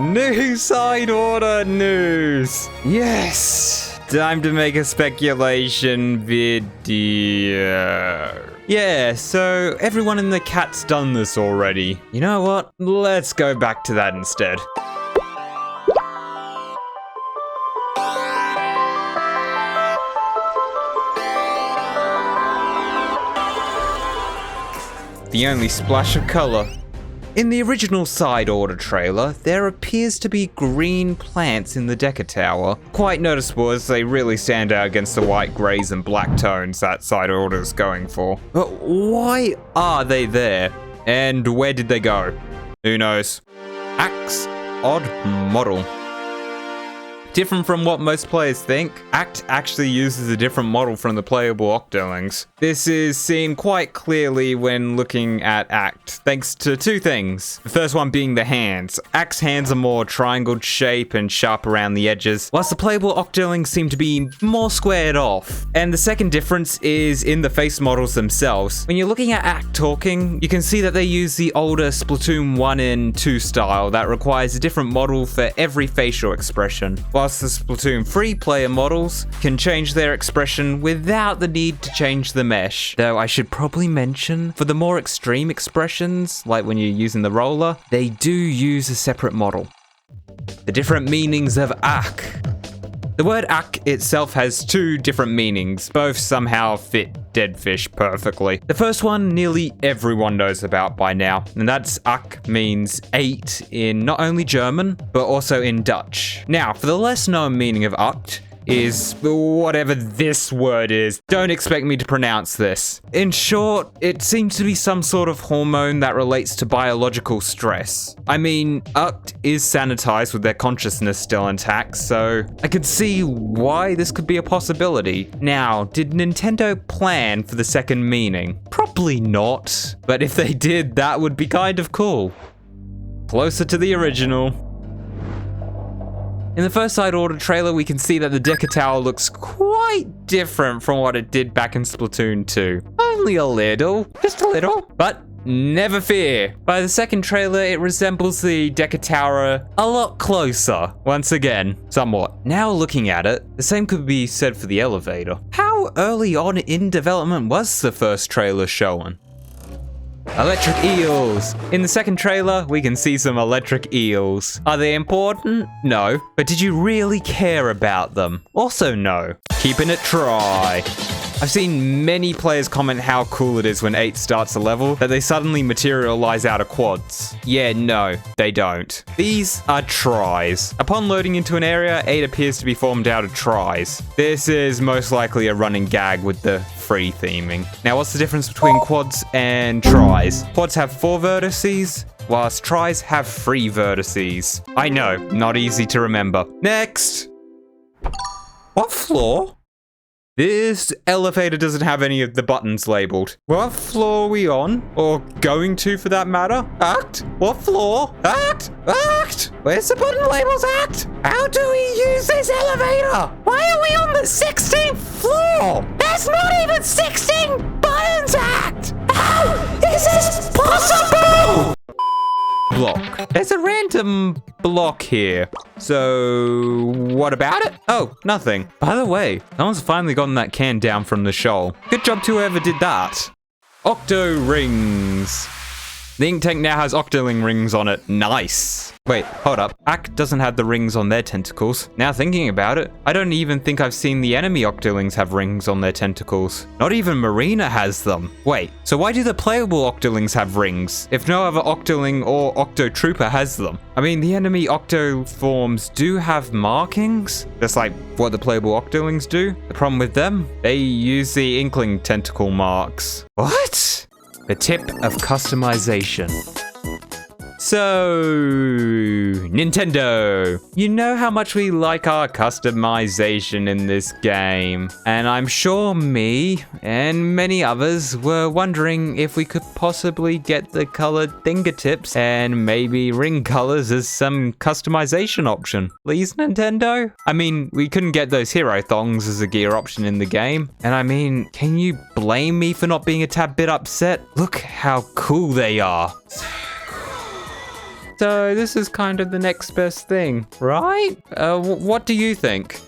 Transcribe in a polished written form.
New side order news. Yes. Time to make a speculation video. Yeah, so everyone in the cat's done this already. You know what? Let's go back to that instead. The only splash of color. In the original side order trailer, there appears to be green plants in the Decker Tower. Quite noticeable as they really stand out against the white, greys, and black tones that side order is going for. But why are they there? And where did they go? Who knows? Axe odd model. Different from what most players think, Act actually uses a different model from the playable Octo Rings. This is seen quite clearly when looking at Act, thanks to two things. The first one being the hands. Act's hands are more triangled shape and sharp around the edges, whilst the playable Octo Rings seem to be more squared off. And the second difference is in the face models themselves. When you're looking at Act talking, you can see that they use the older Splatoon 1 and 2 style that requires a different model for every facial expression. Whilst the Splatoon 3 player models can change their expression without the need to change the mesh. Though I should probably mention, for the more extreme expressions, like when you're using the roller, they do use a separate model. The different meanings of Ak. The word Ak itself has two different meanings, both somehow fit dead fish perfectly. The first one nearly everyone knows about by now, and that's Ak means 8 in not only German, but also in Dutch. Now, for the less known meaning of Ak, is whatever this word is. Don't expect me to pronounce this. In short, it seems to be some sort of hormone that relates to biological stress. I mean, Uct is sanitized with their consciousness still intact, so I could see why this could be a possibility. Now, did Nintendo plan for the second meaning? Probably not, but if they did, that would be kind of cool. Closer to the original. In the first side order trailer, we can see that the Decker Tower looks quite different from what it did back in Splatoon 2. Only a little, just a little, but never fear. By the second trailer, it resembles the Decker Tower a lot closer, once again, somewhat. Now looking at it, the same could be said for the elevator. How early on in development was the first trailer showing? Electric eels. In the second trailer, we can see some electric eels. Are they important? No. But did you really care about them? Also no. Keeping it dry. I've seen many players comment how cool it is when 8 starts a level that they suddenly materialize out of quads. Yeah, no, they don't. These are tries. Upon loading into an area, 8 appears to be formed out of tries. This is most likely a running gag with the free theming. Now, what's the difference between quads and tries? Quads have 4 vertices, whilst tries have 3 vertices. I know, not easy to remember. Next! What floor? This elevator doesn't have any of the buttons labeled. What floor are we on? Or going to, for that matter? Act? What floor? Act? Act? Where's the button labels, Act? How do we use this elevator? Why are we on the 16th floor? There's not even 16 buttons, Act! How is this possible? Block. There's a random block here. So, what about it? Oh, nothing. By the way, someone's finally gotten that can down from the shoal. Good job to whoever did that. Octo Rings. The ink tank now has Octoling rings on it. Nice. Wait, hold up. Act doesn't have the rings on their tentacles. Now thinking about it, I don't even think I've seen the enemy Octolings have rings on their tentacles. Not even Marina has them. Wait, so why do the playable Octolings have rings, if no other Octoling or Octo Trooper has them? I mean, the enemy Octo forms do have markings, just like what the playable Octolings do. The problem with them, they use the Inkling tentacle marks. What? The tip of customization. So, Nintendo, you know how much we like our customization in this game, and I'm sure me and many others were wondering if we could possibly get the colored fingertips and maybe ring colors as some customization option. Please, Nintendo? I mean, we couldn't get those hero thongs as a gear option in the game, and I mean, can you blame me for not being a tad bit upset? Look how cool they are. So this is kind of the next best thing, right? What do you think?